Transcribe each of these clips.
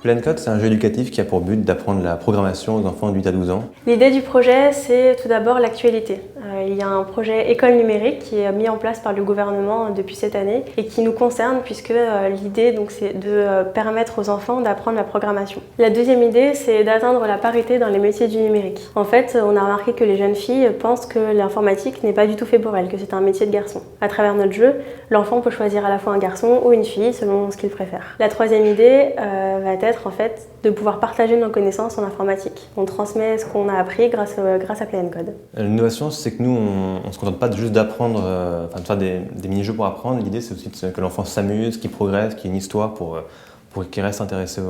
Plain Code, c'est un jeu éducatif qui a pour but d'apprendre la programmation aux enfants de 8 à 12 ans. L'idée du projet, c'est tout d'abord l'actualité. Il y a un projet école numérique qui est mis en place par le gouvernement depuis cette année et qui nous concerne puisque l'idée c'est de permettre aux enfants d'apprendre la programmation. La deuxième idée, c'est d'atteindre la parité dans les métiers du numérique. En fait, on a remarqué que les jeunes filles pensent que l'informatique n'est pas du tout fait pour elles, que c'est un métier de garçon. À travers notre jeu, l'enfant peut choisir à la fois un garçon ou une fille selon ce qu'il préfère. La troisième idée va être en fait de pouvoir partager nos connaissances en informatique. On transmet ce qu'on a appris grâce à Plain Code. L'innovation, c'est que nous, on ne se contente pas juste d'apprendre, de faire des mini-jeux pour apprendre. L'idée, c'est aussi que l'enfant s'amuse, qu'il progresse, qu'il y ait une histoire pour qu'il reste intéressé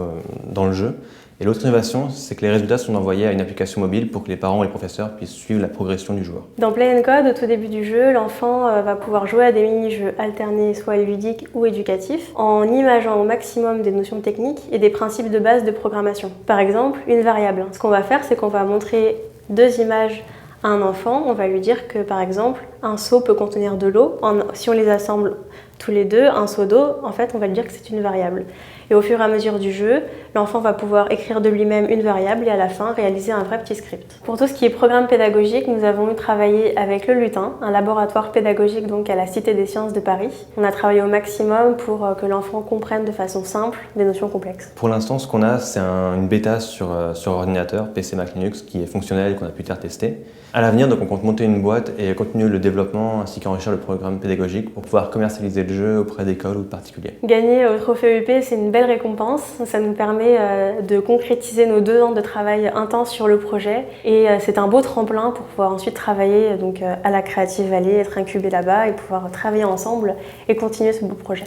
dans le jeu. Et l'autre innovation, c'est que les résultats sont envoyés à une application mobile pour que les parents et les professeurs puissent suivre la progression du joueur. Dans Plain Code, au tout début du jeu, l'enfant va pouvoir jouer à des mini-jeux alternés, soit ludiques ou éducatifs, en imageant au maximum des notions techniques et des principes de base de programmation. Par exemple, une variable. Ce qu'on va faire, c'est qu'on va montrer deux images à un enfant. On va lui dire que, par exemple, un seau peut contenir de l'eau. Si on les assemble tous les deux, un seau d'eau, en fait, on va lui dire que c'est une variable. Et au fur et à mesure du jeu, l'enfant va pouvoir écrire de lui-même une variable et à la fin réaliser un vrai petit script. Pour tout ce qui est programme pédagogique, nous avons travaillé avec le Lutin, un laboratoire pédagogique donc à la Cité des Sciences de Paris. On a travaillé au maximum pour que l'enfant comprenne de façon simple des notions complexes. Pour l'instant, ce qu'on a, c'est une bêta sur ordinateur, PC, Mac, Linux, qui est fonctionnelle et qu'on a pu tester. À l'avenir, donc, on compte monter une boîte et continuer le développement ainsi qu'enrichir le programme pédagogique pour pouvoir commercialiser le jeu auprès d'écoles ou de particuliers. Gagner au trophée UP, c'est une belle récompense. Ça nous permet de concrétiser nos 2 ans de travail intense sur le projet et c'est un beau tremplin pour pouvoir ensuite travailler à la Creative Valley, être incubé là-bas et pouvoir travailler ensemble et continuer ce beau projet.